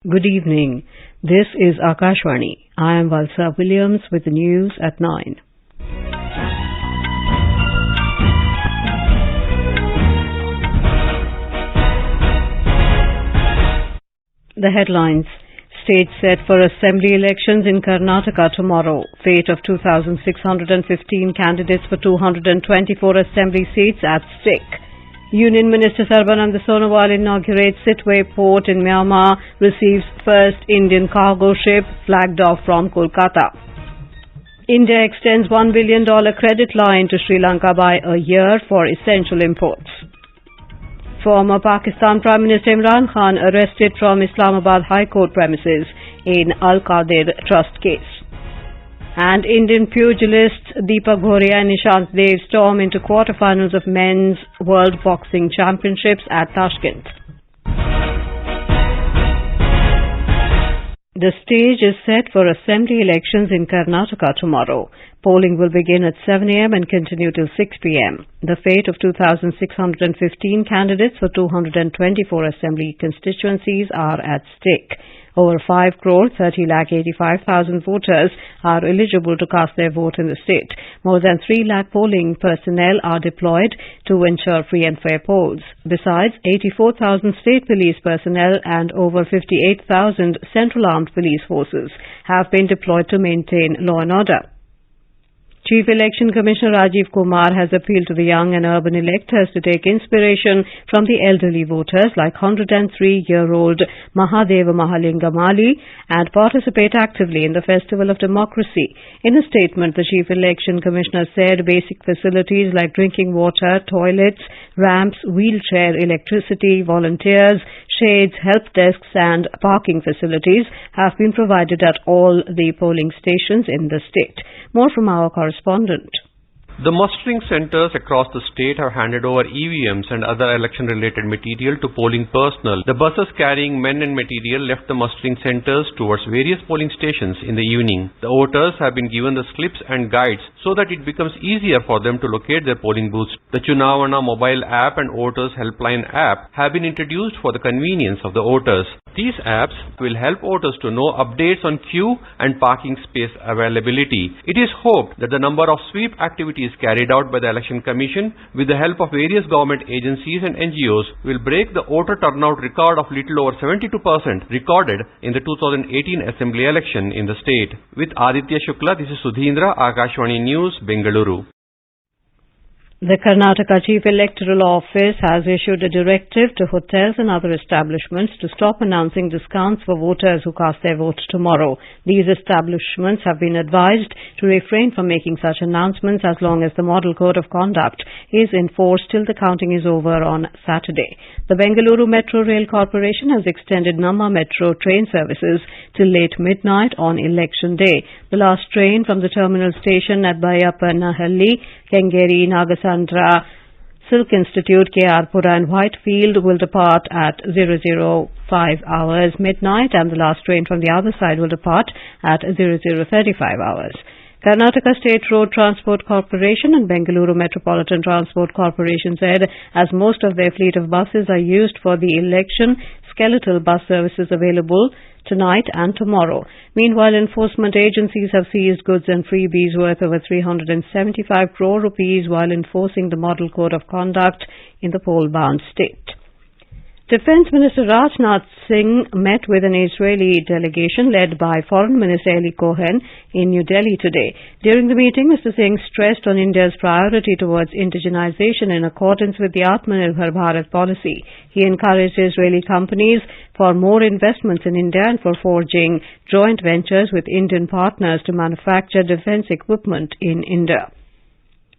Good evening. This is Akashvani. I am Valsa Williams with the news at 9. The headlines. Stage set for assembly elections in Karnataka tomorrow. Fate of 2,615 candidates for 224 assembly seats at stake. Union Minister Sarbananda Sonowal inaugurates Sitwe Port in Myanmar, receives first Indian cargo ship flagged off from Kolkata. India extends $1 billion credit line to Sri Lanka by a year for essential imports. Former Pakistan Prime Minister Imran Khan arrested from Islamabad High Court premises in Al-Qadir Trust case. And Indian pugilists Deepak Ghoria and Nishant Dev storm into quarterfinals of Men's World Boxing Championships at Tashkent. The stage is set for assembly elections in Karnataka tomorrow. Polling will begin at 7 a.m. and continue till 6 p.m. The fate of 2,615 candidates for 224 assembly constituencies are at stake. Over 5,30,85,000 voters are eligible to cast their vote in the state. More than 3 lakh polling personnel are deployed to ensure free and fair polls. Besides, 84,000 state police personnel and over 58,000 Central Armed Police Forces have been deployed to maintain law and order. Chief Election Commissioner Rajiv Kumar has appealed to the young and urban electors to take inspiration from the elderly voters like 103-year-old Mahadeva Mahalinga Mali and participate actively in the Festival of Democracy. In a statement, the Chief Election Commissioner said basic facilities like drinking water, toilets, ramps, wheelchair, electricity, volunteers, shades, help desks and parking facilities have been provided at all the polling stations in the state. More from our correspondent. The mustering centers across the state have handed over EVMs and other election-related material to polling personnel. The buses carrying men and material left the mustering centers towards various polling stations in the evening. The voters have been given the slips and guides so that it becomes easier for them to locate their polling booths. The Chunavana mobile app and Voters Helpline app have been introduced for the convenience of the voters. These apps will help voters to know updates on queue and parking space availability. It is hoped that the number of sweep activities carried out by the Election Commission with the help of various government agencies and NGOs will break the voter turnout record of little over 72% recorded in the 2018 Assembly election in the state. With Aditya Shukla, this is Sudhindra, Akashvani News, Bengaluru. The Karnataka Chief Electoral Office has issued a directive to hotels and other establishments to stop announcing discounts for voters who cast their votes tomorrow. These establishments have been advised to refrain from making such announcements as long as the Model Code of Conduct is enforced till the counting is over on Saturday. The Bengaluru Metro Rail Corporation has extended Namma Metro train services till late midnight on Election Day. The last train from the terminal station at Bayapanahalli, Kengeri, Nagasandra, Silk Institute, KR Pura and Whitefield will depart at 0:05 hours midnight, and the last train from the other side will depart at 00:35 hours. Karnataka State Road Transport Corporation and Bengaluru Metropolitan Transport Corporation said as most of their fleet of buses are used for the election, skeletal bus services available tonight and tomorrow. Meanwhile, enforcement agencies have seized goods and freebies worth over 375 crore rupees while enforcing the Model Code of Conduct in the poll-bound state. Defense Minister Rajnath Singh met with an Israeli delegation led by Foreign Minister Eli Cohen in New Delhi today. During the meeting, Mr. Singh stressed on India's priority towards indigenization in accordance with the Atmanirbhar Bharat policy. He encouraged Israeli companies for more investments in India and for forging joint ventures with Indian partners to manufacture defense equipment in India.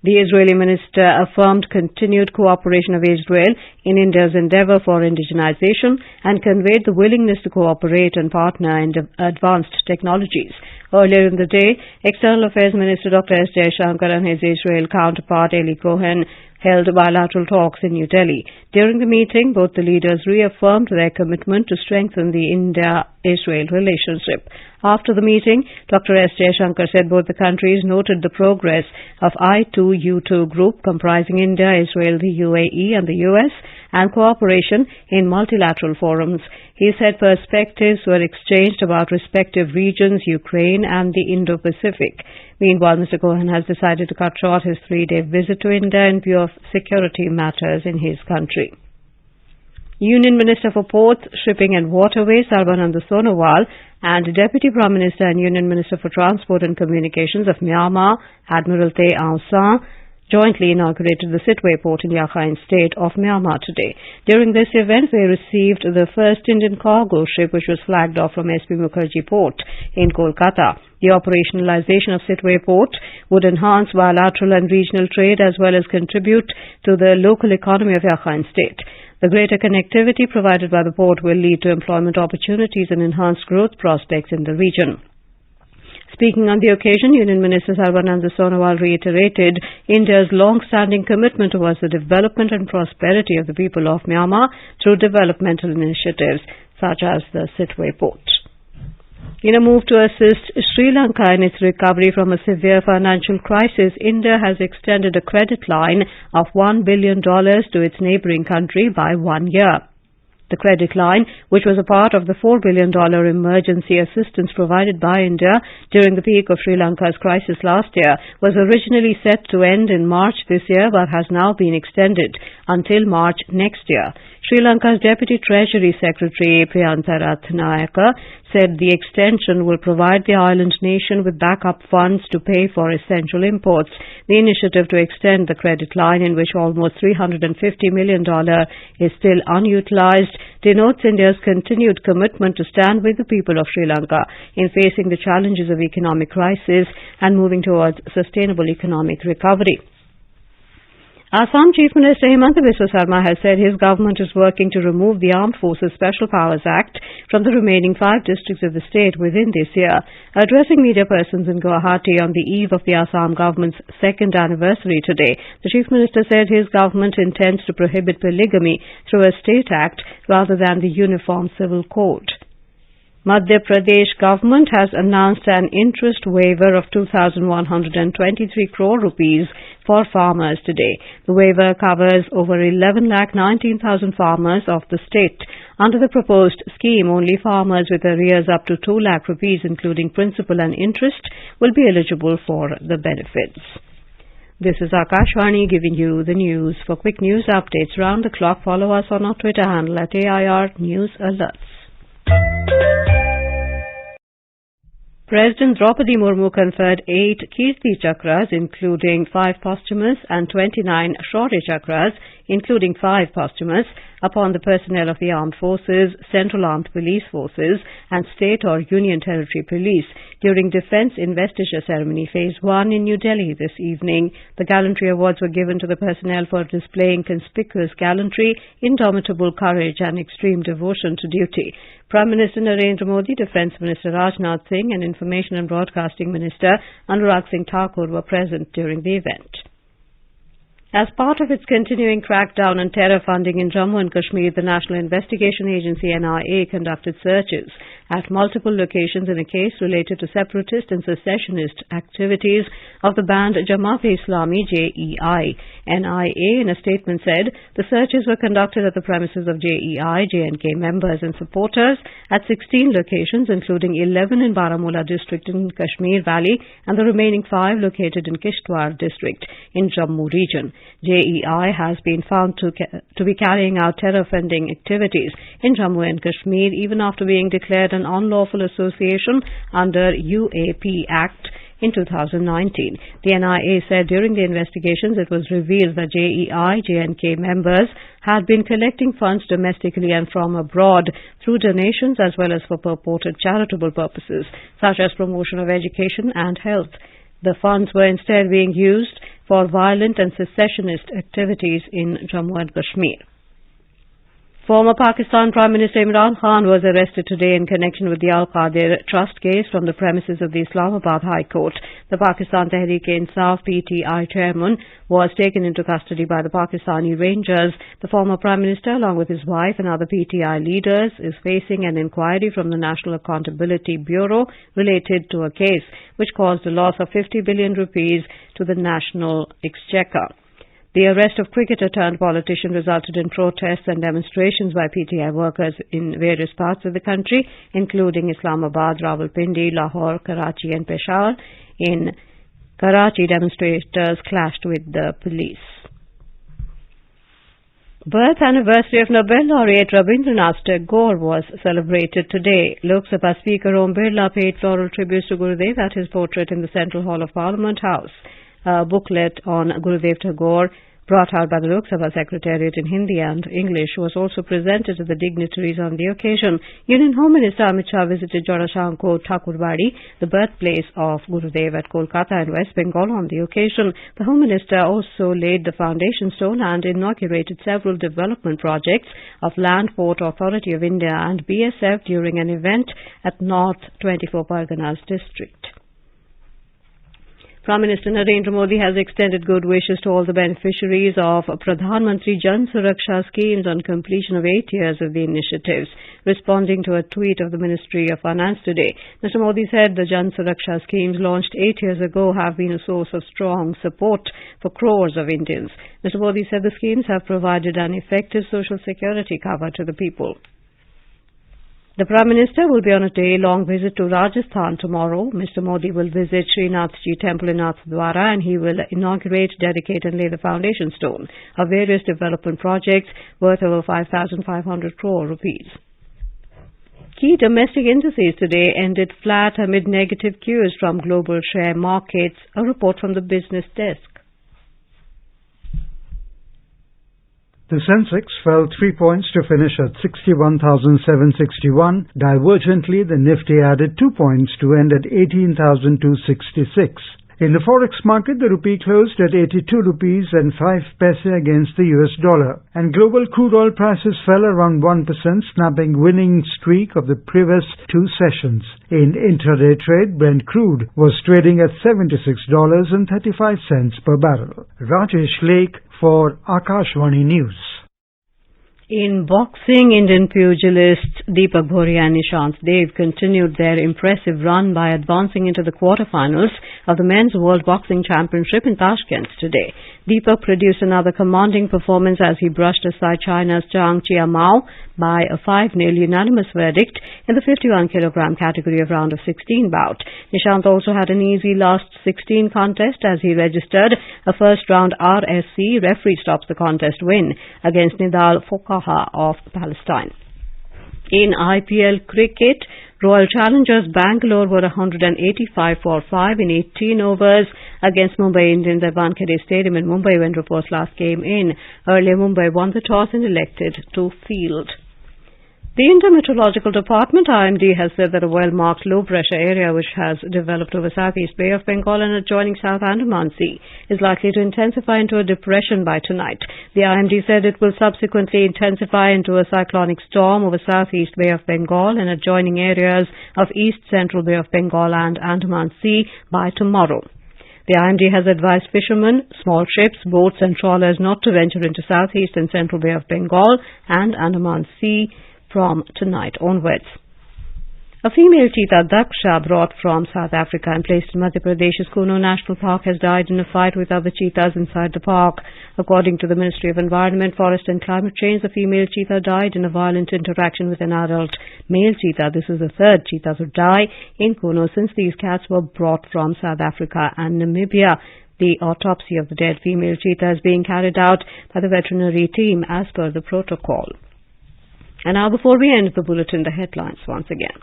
The Israeli minister affirmed continued cooperation of Israel in India's endeavor for indigenization and conveyed the willingness to cooperate and partner in advanced technologies. Earlier in the day, External Affairs Minister Dr. S. Jaishankar and his Israel counterpart Eli Cohen held bilateral talks in New Delhi. During the meeting, both the leaders reaffirmed their commitment to strengthen the India-Israel relationship. After the meeting, Dr. S. Jaishankar said both the countries noted the progress of I2U2 group comprising India, Israel, the UAE and the US and cooperation in multilateral forums. He said perspectives were exchanged about respective regions, Ukraine and the Indo-Pacific. Meanwhile, Mr. Cohen has decided to cut short his 3-day visit to India in view of security matters in his country. Union Minister for Ports, Shipping and Waterways, Sarbananda Sonowal, and Deputy Prime Minister and Union Minister for Transport and Communications of Myanmar, Admiral Tay Aung San, jointly inaugurated the Sittwe port in Rakhine State of Myanmar today. During this event, they received the first Indian cargo ship which was flagged off from SP Mukherjee Port in Kolkata. The operationalization of Sittwe port would enhance bilateral and regional trade as well as contribute to the local economy of Rakhine State. The greater connectivity provided by the port will lead to employment opportunities and enhanced growth prospects in the region. Speaking on the occasion, Union Minister Sarbananda Sonowal reiterated India's long-standing commitment towards the development and prosperity of the people of Myanmar through developmental initiatives such as the Sittwe port. In a move to assist Sri Lanka in its recovery from a severe financial crisis, India has extended a credit line of $1 billion to its neighbouring country by 1 year. The credit line, which was a part of the $4 billion emergency assistance provided by India during the peak of Sri Lanka's crisis last year, was originally set to end in March this year but has now been extended until March next year. Sri Lanka's Deputy Treasury Secretary Priyantha Ratnayaka said the extension will provide the island nation with backup funds to pay for essential imports. The initiative to extend the credit line, in which almost $350 million is still unutilized, denotes India's continued commitment to stand with the people of Sri Lanka in facing the challenges of economic crisis and moving towards sustainable economic recovery. Assam Chief Minister Himanta Biswa Sarma has said his government is working to remove the Armed Forces Special Powers Act from the remaining 5 districts of the state within this year. Addressing media persons in Guwahati on the eve of the Assam government's 2nd anniversary today, the Chief Minister said his government intends to prohibit polygamy through a state act rather than the Uniform Civil Code. Madhya Pradesh government has announced an interest waiver of 2,123 crore rupees for farmers today. The waiver covers over 11,19,000 farmers of the state. Under the proposed scheme, only farmers with arrears up to 2 lakh rupees, including principal and interest, will be eligible for the benefits. This is Akashvani giving you the news. For quick news updates round the clock, follow us on our Twitter handle at AIR News Alerts. President Draupadi Murmu conferred 8 Kirti Chakras, including 5 posthumous, and 29 Shaurya Chakras, including 5 posthumous, upon the personnel of the Armed Forces, Central Armed Police Forces, and State or Union Territory Police during Defence Investiture Ceremony Phase 1 in New Delhi this evening. The gallantry awards were given to the personnel for displaying conspicuous gallantry, indomitable courage, and extreme devotion to duty. Prime Minister Narendra Modi, Defence Minister Rajnath Singh, and Information and Broadcasting Minister Anurag Singh Thakur were present during the event. As part of its continuing crackdown on terror funding in Jammu and Kashmir, the National Investigation Agency NIA conducted searches at multiple locations in a case related to separatist and secessionist activities of the banned Jamaat-e-Islami JEI. NIA in a statement said the searches were conducted at the premises of JEI, JNK members and supporters at 16 locations, including 11 in Baramulla district in Kashmir Valley and the remaining 5 located in Kishtwar district in Jammu region. JEI has been found to be carrying out terror-funding activities in Jammu and Kashmir even after being declared an unlawful association under UAP Act in 2019. The NIA said during the investigations it was revealed that JEI, JNK members had been collecting funds domestically and from abroad through donations as well as for purported charitable purposes such as promotion of education and health. The funds were instead being used for violent and secessionist activities in Jammu and Kashmir. Former Pakistan Prime Minister Imran Khan was arrested today in connection with the Al-Qadir Trust case from the premises of the Islamabad High Court. The Pakistan Tehreek-e-Insaf PTI chairman was taken into custody by the Pakistani Rangers. The former Prime Minister, along with his wife and other PTI leaders, is facing an inquiry from the National Accountability Bureau related to a case which caused a loss of 50 billion rupees to the national exchequer. The arrest of cricketer turned politician resulted in protests and demonstrations by PTI workers in various parts of the country, including Islamabad, Rawalpindi, Lahore, Karachi and Peshawar. In Karachi, demonstrators clashed with the police. Birth anniversary of Nobel laureate Rabindranath Tagore was celebrated today. Lok Sabha Speaker Om Birla paid floral tributes to Gurudev at his portrait in the Central Hall of Parliament House. A booklet on Gurudev Tagore, brought out by the Lok Sabha Secretariat in Hindi and English, was also presented to the dignitaries on the occasion. Union Home Minister Amit Shah visited Jorashanko Thakurbadi, the birthplace of Gurudev at Kolkata in West Bengal on the occasion. The Home Minister also laid the foundation stone and inaugurated several development projects of Land Port Authority of India and BSF during an event at North 24 Parganas district. Prime Minister Narendra Modi has extended good wishes to all the beneficiaries of Pradhan Mantri Jan Suraksha schemes on completion of 8 years of the initiatives. Responding to a tweet of the Ministry of Finance today, Mr. Modi said the Jan Suraksha schemes launched 8 years ago have been a source of strong support for crores of Indians. Mr. Modi said the schemes have provided an effective social security cover to the people. The Prime Minister will be on a day-long visit to Rajasthan tomorrow. Mr. Modi will visit Srinathji Temple in Nathdwara and he will inaugurate, dedicate and lay the foundation stone of various development projects worth over 5,500 crore rupees. Key domestic indices today ended flat amid negative cues from global share markets. A report from the business desk. The Sensex fell 3 points to finish at 61,761. Divergently, the Nifty added 2 points to end at 18,266. In the forex market, the rupee closed at 82 rupees and 5 paise against the US dollar. And global crude oil prices fell around 1%, snapping winning streak of the previous 2 sessions. In intraday trade, Brent crude was trading at $76.35 per barrel. Rajesh Lake for Akashvani News. In boxing, Indian pugilists Deepak Bhoria and Nishant Dev continued their impressive run by advancing into the quarterfinals of the Men's World Boxing Championship in Tashkent today. Deepak produced another commanding performance as he brushed aside China's Zhang Qiamao by a 5-0 unanimous verdict in the 51-kilogram category of round of 16 bout. Nishant also had an easy last 16 contest as he registered a first-round RSC referee stops the contest win against Nidal Fokaha of Palestine. In IPL cricket, Royal Challengers Bangalore were 185 for 5 in 18 overs against Mumbai Indians at Wankhede Stadium in Mumbai when reports last came in. Earlier, Mumbai won the toss and elected to field. The Indian Meteorological Department, IMD, has said that a well-marked low-pressure area which has developed over Southeast Bay of Bengal and adjoining South Andaman Sea is likely to intensify into a depression by tonight. The IMD said it will subsequently intensify into a cyclonic storm over Southeast Bay of Bengal and adjoining areas of East Central Bay of Bengal and Andaman Sea by tomorrow. The IMD has advised fishermen, small ships, boats and trawlers not to venture into Southeast and Central Bay of Bengal and Andaman Sea from tonight onwards. A female cheetah, Daksha, brought from South Africa and placed in Madhya Pradesh's Kuno National Park, has died in a fight with other cheetahs inside the park. According to the Ministry of Environment, Forest and Climate Change, the female cheetah died in a violent interaction with an adult male cheetah. This is the third cheetah to die in Kuno since these cats were brought from South Africa and Namibia. The autopsy of the dead female cheetah is being carried out by the veterinary team as per the protocol. And now, before we end the bulletin, the headlines once again.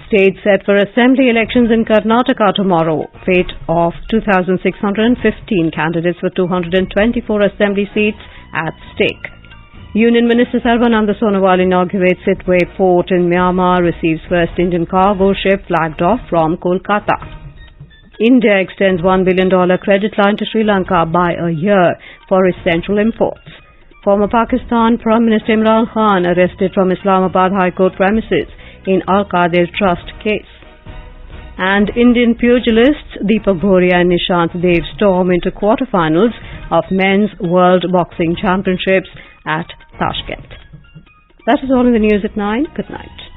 Stage set for assembly elections in Karnataka tomorrow. Fate of 2,615 candidates for 224 assembly seats at stake. Union Minister Sarbananda Sonowal inaugurates Sitwe Port in Myanmar, receives first Indian cargo ship flagged off from Kolkata. India extends $1 billion credit line to Sri Lanka by a year for essential imports. Former Pakistan Prime Minister Imran Khan arrested from Islamabad High Court premises in Al-Qadir Trust case. And Indian pugilists Deepak Bhoria and Nishant Dev storm into quarterfinals of Men's World Boxing Championships at Tashkent. That is all in the news at 9. Good night.